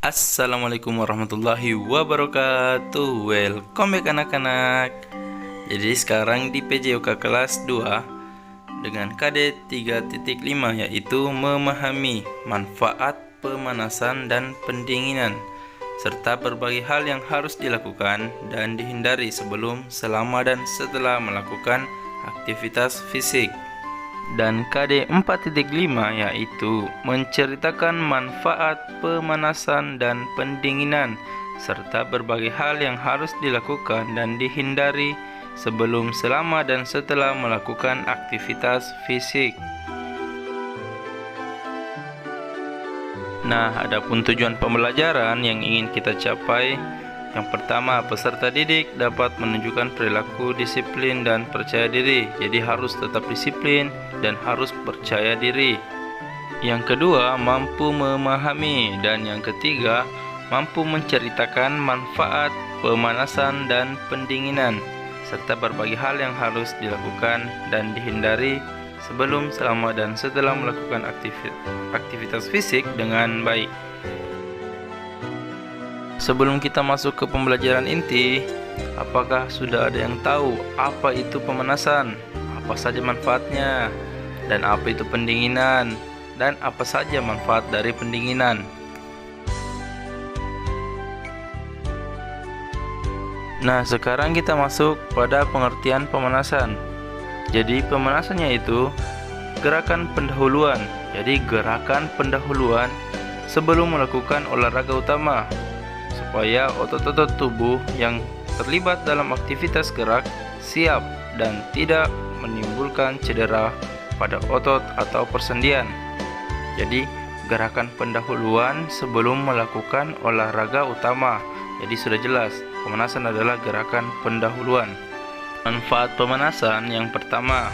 Assalamualaikum warahmatullahi wabarakatuh. Welcome back anak-anak. Jadi sekarang di PJOK kelas 2 dengan KD 3.5 yaitu memahami manfaat pemanasan dan pendinginan serta berbagai hal yang harus dilakukan dan dihindari sebelum, selama dan setelah melakukan aktivitas fisik. Dan KD 4.5 yaitu menceritakan manfaat pemanasan dan pendinginan serta berbagai hal yang harus dilakukan dan dihindari sebelum, selama dan setelah melakukan aktivitas fisik. Nah, adapun tujuan pembelajaran yang ingin kita capai, yang pertama, peserta didik dapat menunjukkan perilaku disiplin dan percaya diri. Jadi harus tetap disiplin dan harus percaya diri. Yang kedua, mampu memahami. Dan yang ketiga, mampu menceritakan manfaat pemanasan dan pendinginan serta berbagai hal yang harus dilakukan dan dihindari sebelum, selama dan setelah melakukan aktivitas fisik dengan baik. Sebelum kita masuk ke pembelajaran inti, apakah sudah ada yang tahu apa itu pemanasan, apa saja manfaatnya, dan apa itu pendinginan, dan apa saja manfaat dari pendinginan? Nah, sekarang kita masuk pada pengertian pemanasan. Jadi pemanasannya itu gerakan pendahuluan. Jadi gerakan pendahuluan sebelum melakukan olahraga utama, supaya otot-otot tubuh yang terlibat dalam aktivitas gerak siap dan tidak menimbulkan cedera pada otot atau persendian. Jadi gerakan pendahuluan sebelum melakukan olahraga utama. Jadi sudah jelas, pemanasan adalah gerakan pendahuluan. Manfaat pemanasan yang pertama,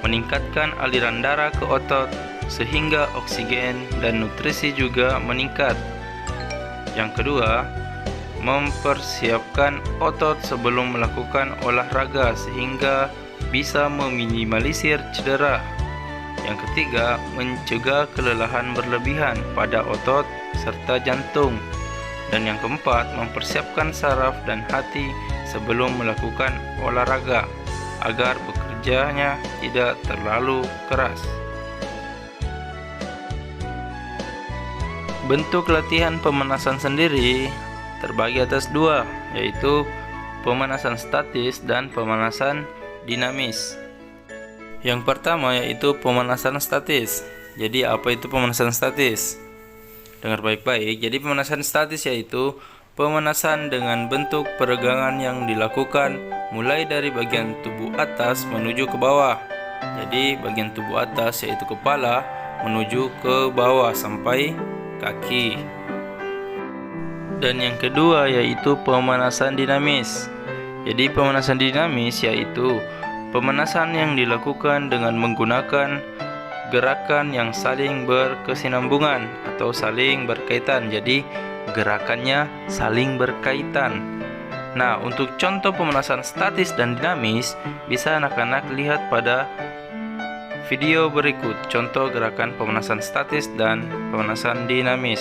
meningkatkan aliran darah ke otot sehingga oksigen dan nutrisi juga meningkat. Yang kedua, mempersiapkan otot sebelum melakukan olahraga sehingga bisa meminimalisir cedera. Yang ketiga, mencegah kelelahan berlebihan pada otot serta jantung. Dan yang keempat, mempersiapkan saraf dan hati sebelum melakukan olahraga agar bekerjanya tidak terlalu keras. Bentuk latihan pemanasan sendiri terbagi atas dua, yaitu pemanasan statis dan pemanasan dinamis. Yang pertama yaitu pemanasan statis. Jadi apa itu pemanasan statis? Dengar baik-baik. Jadi pemanasan statis yaitu pemanasan dengan bentuk peregangan yang dilakukan mulai dari bagian tubuh atas menuju ke bawah. Jadi bagian tubuh atas yaitu kepala menuju ke bawah sampai kaki. Dan yang kedua yaitu pemanasan dinamis. Jadi pemanasan dinamis yaitu pemanasan yang dilakukan dengan menggunakan gerakan yang saling berkesinambungan atau saling berkaitan. Jadi gerakannya saling berkaitan. Nah, untuk contoh pemanasan statis dan dinamis bisa anak-anak lihat pada video berikut, contoh gerakan pemanasan statis dan pemanasan dinamis.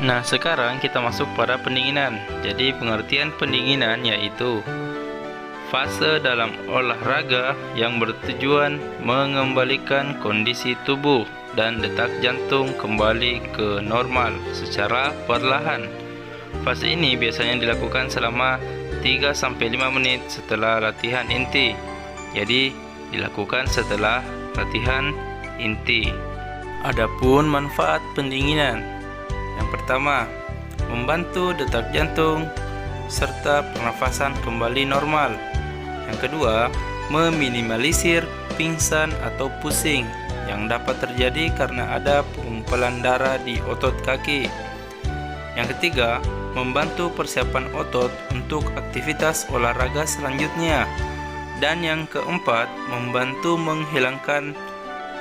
Nah, sekarang kita masuk pada pendinginan. Jadi pengertian pendinginan yaitu fase dalam olahraga yang bertujuan mengembalikan kondisi tubuh dan detak jantung kembali ke normal secara perlahan. Fase ini biasanya dilakukan selama 3-5 menit setelah latihan inti. Jadi dilakukan setelah latihan inti. Adapun manfaat pendinginan. Yang pertama, membantu detak jantung serta pernafasan kembali normal. Yang kedua, meminimalisir pingsan atau pusing yang dapat terjadi karena ada pengumpulan darah di otot kaki. Yang ketiga, membantu persiapan otot untuk aktivitas olahraga selanjutnya. Dan yang keempat, membantu menghilangkan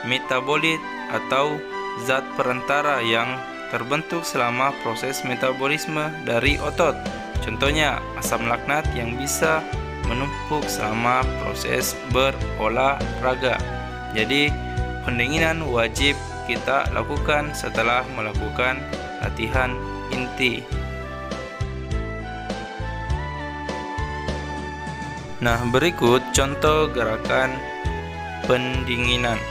metabolit atau zat perantara yang terbentuk selama proses metabolisme dari otot. Contohnya, asam laknat yang bisa menumpuk selama proses berolahraga. Jadi, pendinginan wajib kita lakukan setelah melakukan latihan inti. Nah, berikut contoh gerakan pendinginan.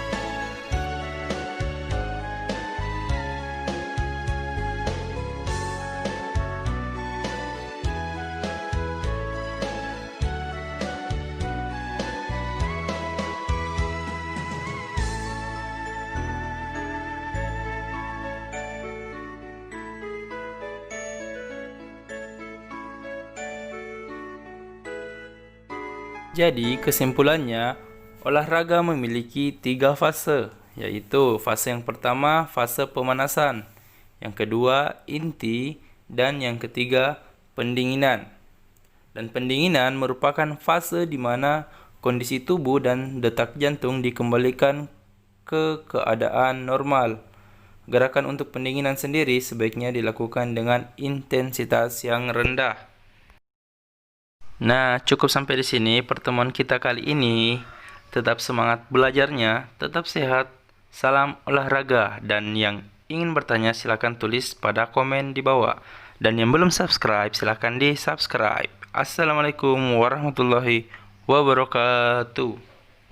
Jadi kesimpulannya, olahraga memiliki 3 fase, yaitu fase yang pertama fase pemanasan, yang kedua inti, dan yang ketiga pendinginan. Dan pendinginan merupakan fase di mana kondisi tubuh dan detak jantung dikembalikan ke keadaan normal. Gerakan untuk pendinginan sendiri sebaiknya dilakukan dengan intensitas yang rendah. Nah, cukup sampai di sini pertemuan kita kali ini. Tetap semangat belajarnya, tetap sehat, salam olahraga, dan yang ingin bertanya silakan tulis pada komen di bawah. Dan yang belum subscribe silakan di subscribe. Assalamualaikum warahmatullahi wabarakatuh.